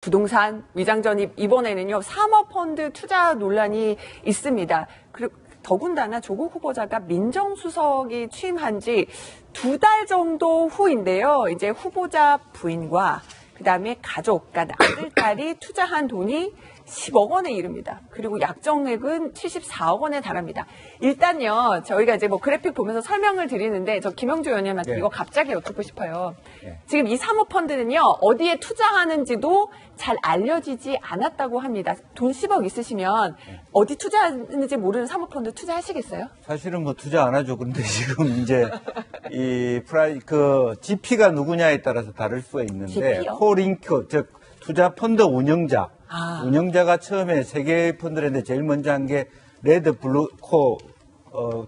부동산 위장 전입 이번에는요 사모펀드 투자 논란이 있습니다. 그리고 더군다나 조국 후보자가 민정수석이 취임한 지 2달 정도 후인데요. 이제 후보자 부인과 그다음에 가족, 그러니까 아들, 딸이 투자한 돈이 10억 원에 이릅니다. 그리고 약정액은 74억 원에 달합니다. 일단요, 저희가 이제 뭐 그래픽 보면서 설명을 드리는데, 저 김영주 의원님한테 이거 갑자기 여쭙고 싶어요. 지금 이 사모펀드는요, 어디에 투자하는지도 잘 알려지지 않았다고 합니다. 돈 10억 있으시면 어디 투자하는지 모르는 사모펀드 투자하시겠어요? 사실은 뭐 투자 안 하죠. 그런데 지금 이제 GP가 누구냐에 따라서 다를 수가 있는데, GP요? 코링크, 즉 투자 펀드 운영자가 처음에 세 개의 펀드를 했는데 제일 먼저 한 게 레드 블루코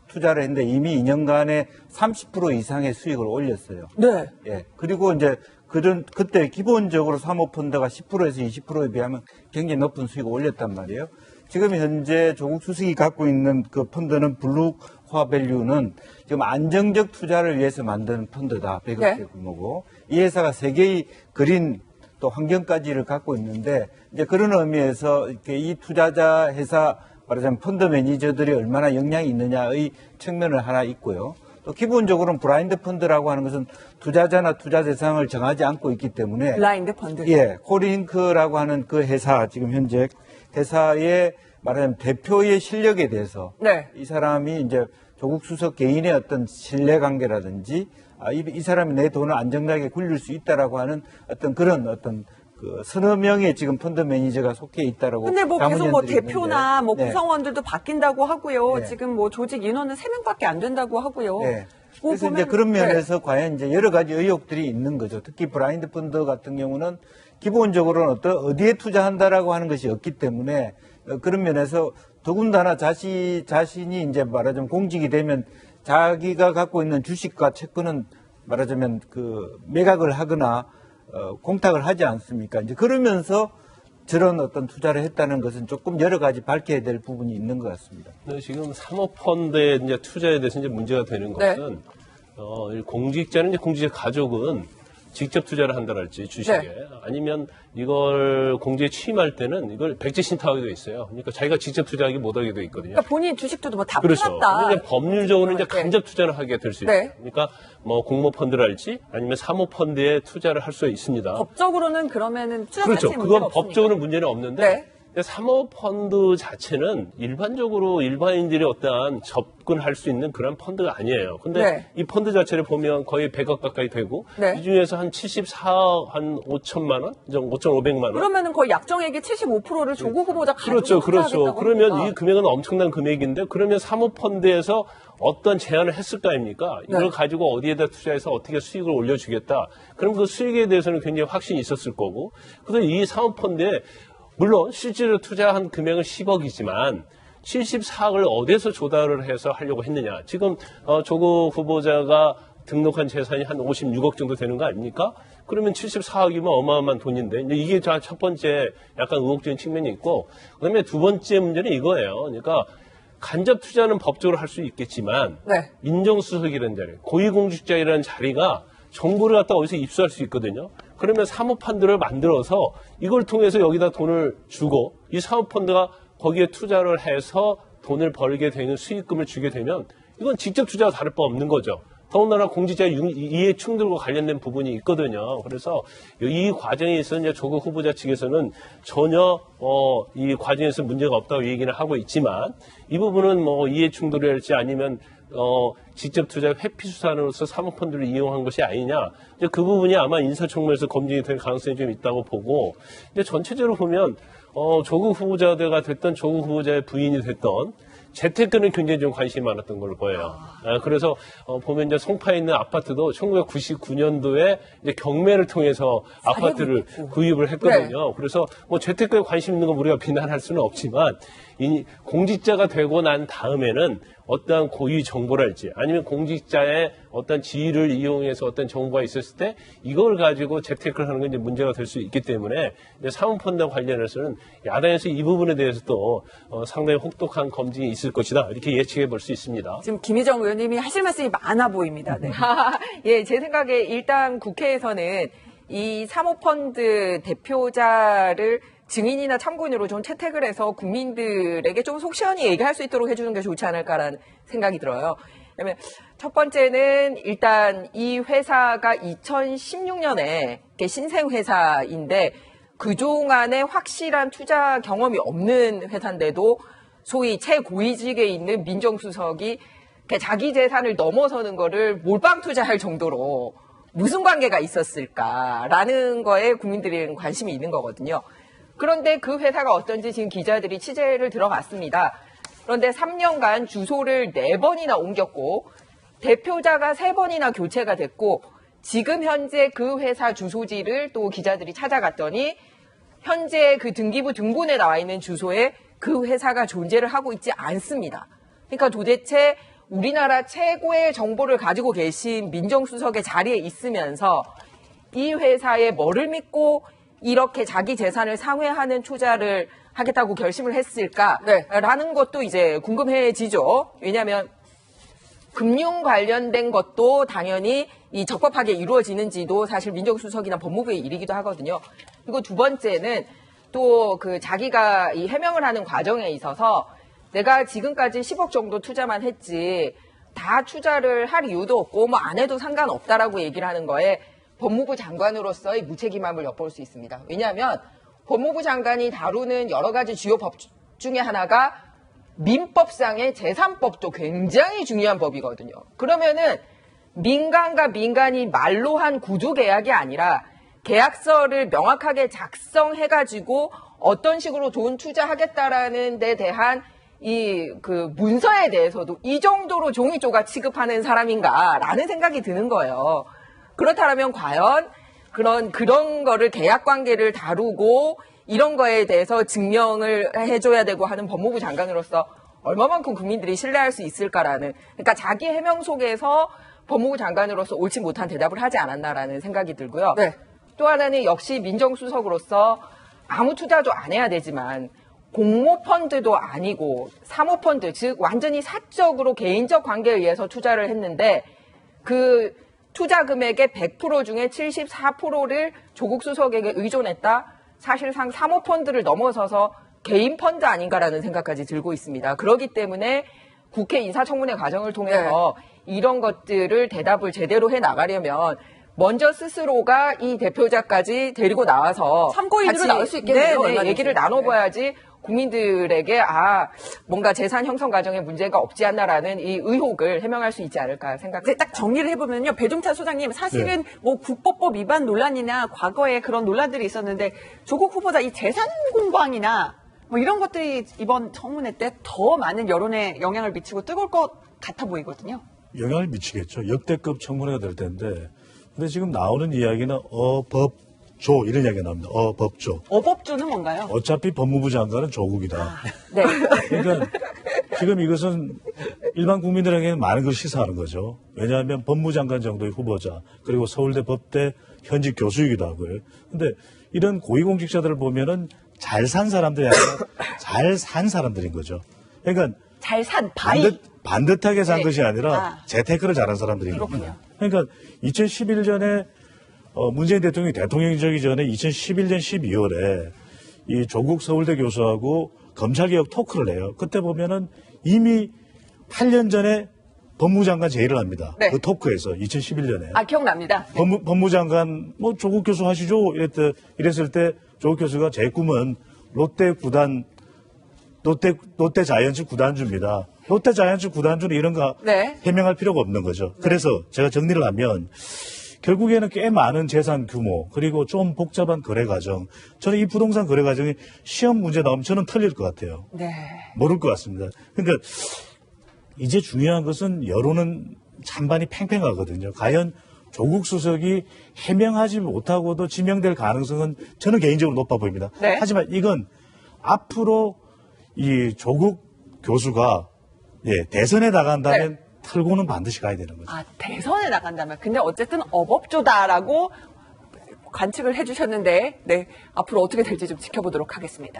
투자를 했는데 이미 2년간에 30% 이상의 수익을 올렸어요. 네. 예. 그리고 이제 그때 기본적으로 사모펀드가 10%에서 20%에 비하면 굉장히 높은 수익을 올렸단 말이에요. 지금 현재 조국 수석이 갖고 있는 그 펀드는 블루화밸류는 지금 안정적 투자를 위해서 만든 펀드다. 100억대 규모고. 이 회사가 세 개의 그린 또 환경까지를 갖고 있는데 이제 그런 의미에서 이렇게 이 투자자 회사 말하자면 펀드 매니저들이 얼마나 역량이 있느냐의 측면을 하나 있고요. 또 기본적으로는 블라인드 펀드라고 하는 것은 투자자나 투자 대상을 정하지 않고 있기 때문에 블라인드 펀드. 예, 코링크라고 하는 그 회사 지금 현재 회사의 말하자면 대표의 실력에 대해서 이 사람이 이제 조국 수석 개인의 어떤 신뢰 관계라든지 이 사람이 내 돈을 안정되게 굴릴 수 있다라고 하는 어떤 그런 어떤 그 서너 명의 지금 펀드 매니저가 속해 있다라고. 근데 뭐 계속 뭐 대표나 있는데. 뭐 구성원들도 바뀐다고 하고요. 지금 뭐 조직 인원은 3명밖에 안 된다고 하고요. 그래서 이제 그런 면에서 과연 이제 여러 가지 의혹들이 있는 거죠. 특히 블라인드 펀드 같은 경우는 기본적으로는 어디에 투자한다라고 하는 것이 없기 때문에 그런 면에서 더군다나 자신이 이제 말하자면 공직이 되면 자기가 갖고 있는 주식과 채권은 말하자면 그 매각을 하거나 공탁을 하지 않습니까? 이제 그러면서 저런 어떤 투자를 했다는 것은 조금 여러 가지 밝혀야 될 부분이 있는 것 같습니다. 지금 사모펀드의 이제 투자에 대해서 이제 문제가 되는 것은 공직자는 이제 공직자 가족은 직접 투자를 한다랄지 주식에 아니면 이걸 공직에 취임할 때는 이걸 백지 신탁하게 돼 있어요. 그러니까 자기가 직접 투자하기 못하게 돼 있거든요. 그러니까 본인 주식도 뭐 다 그렇죠. 팔았다. 근데 법률적으로 이제 간접 투자를 하게 될 수 있어요. 그러니까 뭐 공모펀드랄지 아니면 사모펀드에 투자를 할 수 있습니다. 법적으로는 그러면은 투자 그렇죠. 자체에 그건 문제가 법적으로는 문제는 없는데 사모펀드 자체는 일반적으로 일반인들이 어떠한 접근할 수 있는 그런 펀드가 아니에요. 근데 이 펀드 자체를 보면 거의 100억 가까이 되고 이 중에서 한 74억 한 5천만 원, 5,500만 원. 그러면은 거의 약정액의 75%를 조국 후보자 가지고 그렇죠. 그러면 이 금액은 엄청난 금액인데 그러면 사모펀드에서 어떤 제안을 했을 거 아닙니까? 이걸 가지고 어디에다 투자해서 어떻게 수익을 올려주겠다. 그럼 그 수익에 대해서는 굉장히 확신이 있었을 거고. 그래서 이 사모펀드에 물론 실제로 투자한 금액은 10억이지만 74억을 어디서 조달을 해서 하려고 했느냐. 지금 조국 후보자가 등록한 재산이 한 56억 정도 되는 거 아닙니까? 그러면 74억이면 어마어마한 돈인데 이게 첫 번째 약간 의혹적인 측면이 있고 그다음에 두 번째 문제는 이거예요. 그러니까 간접 투자는 법적으로 할 수 있겠지만 민정수석이라는 자리, 고위공직자이라는 자리가 정보를 갖다 어디서 입수할 수 있거든요. 그러면 사모펀드를 만들어서 이걸 통해서 여기다 돈을 주고 이 사모펀드가 거기에 투자를 해서 돈을 벌게 되는 수익금을 주게 되면 이건 직접 투자와 다를 바 없는 거죠. 더군다나 공직자의 이해 충돌과 관련된 부분이 있거든요. 그래서 이 과정에 있어서 이제 조국 후보자 측에서는 전혀 이 과정에서 문제가 없다고 얘기는 하고 있지만 이 부분은 뭐 이해 충돌이랄지 아니면 직접 투자 회피 수단으로서 사모펀드를 이용한 것이 아니냐. 이제 그 부분이 아마 인사청문회에서 검증이 될 가능성이 좀 있다고 보고, 이제 전체적으로 보면, 조국 후보자가 됐던 조국 후보자의 부인이 됐던 재테크는 굉장히 좀 관심이 많았던 걸로 보여요. 그래서 보면 이제 송파에 있는 아파트도 1999년도에 이제 경매를 통해서 아파트를 구입을 했거든요. 그래서 뭐 재테크에 관심 있는 건 우리가 비난할 수는 없지만 이 공직자가 되고 난 다음에는 어떠한 고유 정보랄지 아니면 공직자의 어떤 지위를 이용해서 어떤 정보가 있었을 때 이걸 가지고 재테크를 하는 건 이제 문제가 될 수 있기 때문에 사모펀드와 관련해서는 야당에서 이 부분에 대해서도 상당히 혹독한 검증이 있을 것이다 이렇게 예측해 볼 수 있습니다. 지금 김희정 의원님이 하실 말씀이 많아 보입니다. 예, 제 생각에 일단 국회에서는 이 사모펀드 대표자를 증인이나 참고인으로 좀 채택을 해서 국민들에게 좀 속 시원히 얘기할 수 있도록 해주는 게 좋지 않을까라는 생각이 들어요. 왜냐면 첫 번째는 일단 이 회사가 2016년에 신생 회사인데 그동안에 확실한 투자 경험이 없는 회사인데도 소위 최고위직에 있는 민정수석이 자기 재산을 넘어서는 거를 몰빵 투자할 정도로 무슨 관계가 있었을까라는 거에 국민들이 관심이 있는 거거든요. 그런데 그 회사가 어떤지 지금 기자들이 취재를 들어갔습니다. 그런데 3년간 주소를 4번이나 옮겼고 대표자가 3번이나 교체가 됐고 지금 현재 그 회사 주소지를 또 기자들이 찾아갔더니 현재 그 등기부 등본에 나와 있는 주소에 그 회사가 존재를 하고 있지 않습니다. 그러니까 도대체 우리나라 최고의 정보를 가지고 계신 민정수석의 자리에 있으면서 이 회사에 뭐를 믿고 이렇게 자기 재산을 상회하는 투자를 하겠다고 결심을 했을까라는 것도 이제 궁금해지죠. 왜냐하면 금융 관련된 것도 당연히 이 적법하게 이루어지는지도 사실 민정수석이나 법무부의 일이기도 하거든요. 그리고 두 번째는 또 그 자기가 이 해명을 하는 과정에 있어서 내가 지금까지 10억 정도 투자만 했지 다 투자를 할 이유도 없고 뭐 안 해도 상관없다라고 얘기를 하는 거에 법무부 장관으로서의 무책임함을 엿볼 수 있습니다. 왜냐하면 법무부 장관이 다루는 여러 가지 주요 법 중에 하나가 민법상의 재산법도 굉장히 중요한 법이거든요. 그러면은 민간과 민간이 말로 한 구조계약이 아니라 계약서를 명확하게 작성해가지고 어떤 식으로 돈 투자하겠다라는 데 대한 이 그 문서에 대해서도 이 정도로 종이 조각 취급하는 사람인가라는 생각이 드는 거예요. 그렇다면 과연 그런 거를 계약 관계를 다루고 이런 거에 대해서 증명을 해줘야 되고 하는 법무부 장관으로서 얼마만큼 국민들이 신뢰할 수 있을까라는, 그러니까 자기 해명 속에서 법무부 장관으로서 옳지 못한 대답을 하지 않았나라는 생각이 들고요. 네. 또 하나는 역시 민정수석으로서 아무 투자도 안 해야 되지만 공모펀드도 아니고 사모펀드, 즉 완전히 사적으로 개인적 관계에 의해서 투자를 했는데 그 투자 금액의 100% 중에 74%를 조국 수석에게 의존했다. 사실상 사모펀드를 넘어서서 개인 펀드 아닌가라는 생각까지 들고 있습니다. 그렇기 때문에 국회 인사청문회 과정을 통해서 이런 것들을 대답을 제대로 해 나가려면 먼저 스스로가 이 대표자까지 데리고 나와서 참고인으로 같이 나올 수 있겠네요, 얼마든지. 얘기를 나눠봐야지 국민들에게 뭔가 재산 형성 과정에 문제가 없지 않나라는 이 의혹을 해명할 수 있지 않을까 이제 생각합니다. 딱 정리를 해보면요. 배종찬 소장님, 사실은 뭐 국보법 위반 논란이나 과거에 그런 논란들이 있었는데 조국 후보자 이 재산 공방이나 뭐 이런 것들이 이번 청문회 때 더 많은 여론에 영향을 미치고 뜨거울 것 같아 보이거든요. 영향을 미치겠죠. 역대급 청문회가 될 텐데. 근데 지금 나오는 이야기는 어법조 이런 이야기가 나옵니다. 어법조. 어법조는 뭔가요? 어차피 법무부 장관은 조국이다. 네. 그러니까 지금 이것은 일반 국민들에게는 많은 걸 시사하는 거죠. 왜냐하면 법무장관 정도의 후보자 그리고 서울대 법대 현직 교수이기도 하고요. 근데 이런 고위공직자들을 보면은 잘 산 사람들이 아니라 잘 산 사람들인 거죠. 그러니까 잘 산 바이. 반듯하게 산 네. 것이 아니라 재테크를 잘한 사람들인 겁니다. 그러니까 2011년에 문재인 대통령이 대통령이 되기 전에 2011년 12월에 이 조국 서울대 교수하고 검찰개혁 토크를 해요. 그때 보면은 이미 8년 전에 법무장관 제의를 합니다. 네. 그 토크에서 2011년에. 기억납니다. 법무장관 뭐 조국 교수 하시죠? 이랬을 때 조국 교수가 제 꿈은 롯데 자이언츠 구단주입니다. 롯데 자이언츠 구단주는 이런 거 네. 해명할 필요가 없는 거죠. 그래서 제가 정리를 하면 결국에는 꽤 많은 재산 규모 그리고 좀 복잡한 거래 과정. 저는 이 부동산 거래 과정이 시험 문제 나오면 저는 틀릴 것 같아요. 네. 모를 것 같습니다. 그러니까 이제 중요한 것은 여론은 찬반이 팽팽하거든요. 과연 조국 수석이 해명하지 못하고도 지명될 가능성은 저는 개인적으로 높아 보입니다. 네. 하지만 이건 앞으로 이 조국 교수가 대선에 나간다면 털고는 반드시 가야 되는 거죠. 대선에 나간다면. 근데 어쨌든 어법조다라고 관측을 해주셨는데, 네. 앞으로 어떻게 될지 좀 지켜보도록 하겠습니다.